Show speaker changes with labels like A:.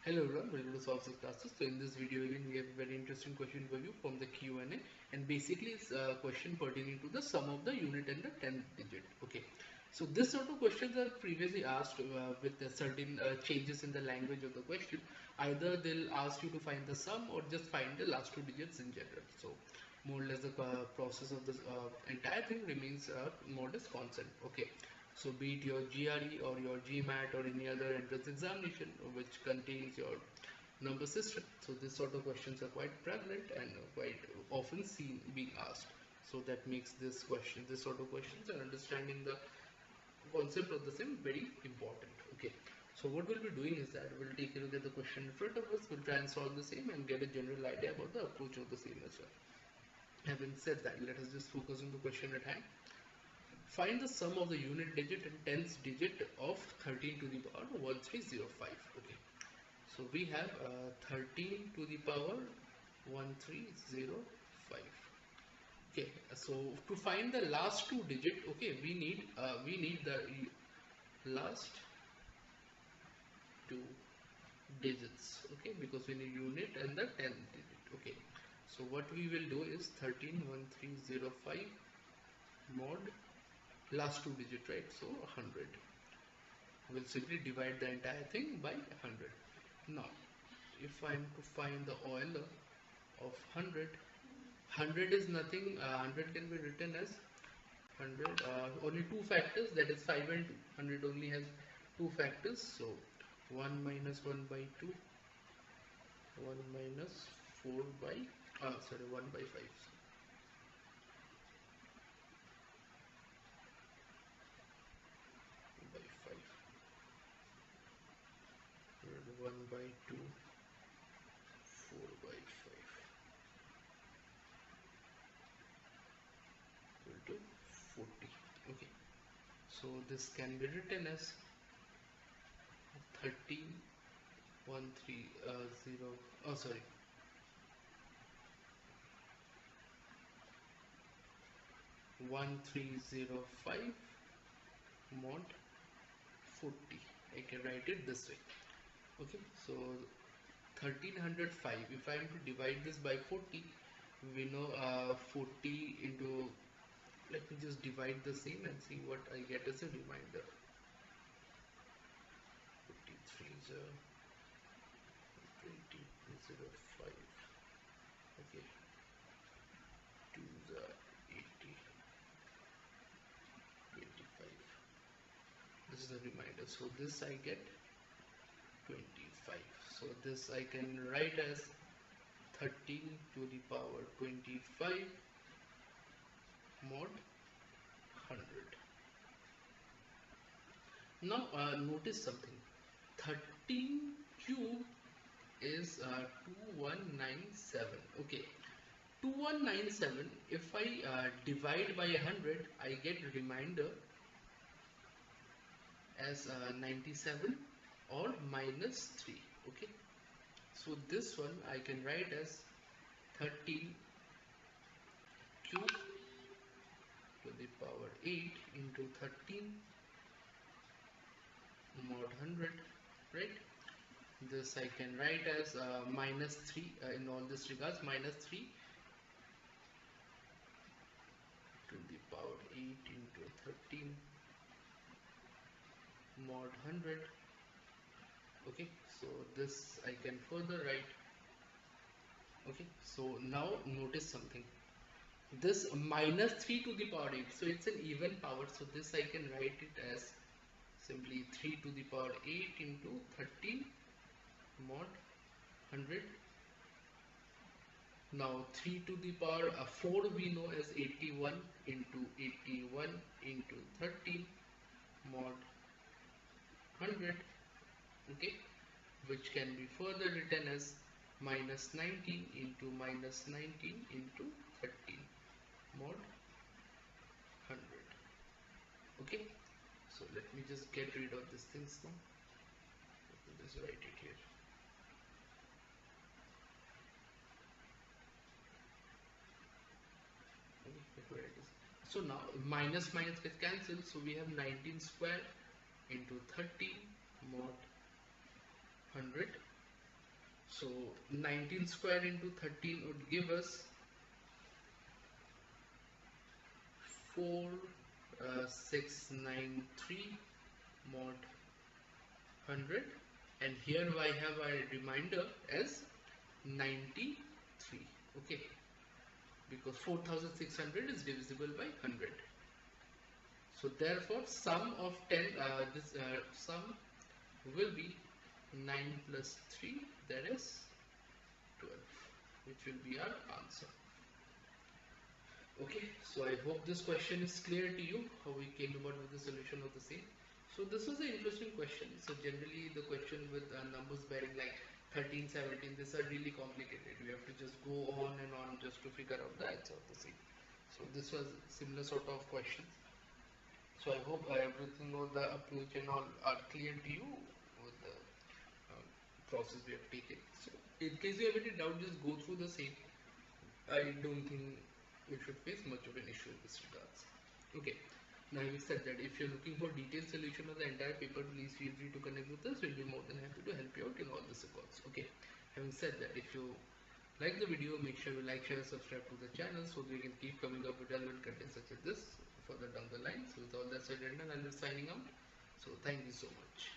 A: Hello everyone, welcome to Solve Classes. So in this video again we have a very interesting question for you from the Q&A, and basically it's a question pertaining to the sum of the unit and the 10th digit. Okay, so this sort of questions are previously asked with certain changes in the language of the question. Either they'll ask you to find the sum or just find the last two digits in general. So more or less the process of this entire thing remains more or less constant. Okay, so be it your GRE or your GMAT or any other entrance examination which contains your number system. So this sort of questions are quite prevalent and quite often seen being asked. So that makes this sort of questions and understanding the concept of the same very important. Okay. So what we'll be doing is that we'll take a look at the question in front of us, we'll try and solve the same and get a general idea about the approach of the same as well. Having said that, let us just focus on the question at hand. Find the sum of the unit digit and tens digit of 13 to the power 1305. Okay, so we have 13 to the power 1305. Okay, so to find the last two digit, okay, we need the last two digits. Okay, because we need unit and the 10th digit. Okay, so what we will do is 131305 mod last two digit, right? So 100. We'll simply divide the entire thing by 100. Now if I am to find the Euler of 100 is nothing. 100 can be written as 100 only two factors, that is 5 and 2. 100 only has two factors, so 1 minus 1 by 2, 1 minus 4 by 1 by 5. 1 by 2, 4 by 5 equal to 40. Okay, so this can be written as 1305 mod 40. I can write it this way. Okay, so 1305, if I am to divide this by 40, we know 40 into, let me just divide the same and see what I get as a reminder. 43 is 2005. Okay, 2 is 80, 25. This is the reminder, so this I get 25. So this I can write as 13 to the power 25 mod 100. Now notice something. 13 cube is 2197. Okay, 2197. If I divide by 100, I get reminder as 97 or minus 3. Okay, so this one I can write as 13 cube to the power 8 into 13 mod 100, right? This I can write as minus 3 in all this regards, minus 3 to the power 8 into 13 mod 100. Okay, so this I can further write. Okay, so now notice something. This minus 3 to the power 8, so it's an even power, so this I can write it as simply 3 to the power 8 into 13 mod 100. Now 3 to the power 4 we know as 81 into 81 into 13 mod 100. Okay, which can be further written as minus 19 into minus 19 into 13 mod 100. Okay, so let me just get rid of these things now. Let me just write it here. Okay, so now minus minus gets cancelled, so we have 19 square into 13 mod 100. So 19 square into 13 would give us 4693 mod 100, and here I have a reminder as 93. Okay, because 4600 is divisible by 100. So therefore sum of 10 sum will be 9 plus 3, that is 12, which will be our answer. Okay, so I hope this question is clear to you, how we came about with the solution of the same. So this was an interesting question. So generally the question with numbers bearing like 13, 17, these are really complicated. We have to just go on and on just to figure out the answer of the same. So this was similar sort of questions. So I hope everything on the approach and all are clear to you with the process we have taken. So in case you have any doubt, just go through the same. I don't think we should face much of an issue in this regards. Okay. Now having said that, if you're looking for detailed solution of the entire paper, please feel free to connect with us. We'll be more than happy to help you out in all this regards. Okay. Having said that, if you like the video, make sure you like, share, subscribe to the channel so that we can keep coming up with relevant content such as this further down the line. So with all that said and done, I'll be signing out. So thank you so much.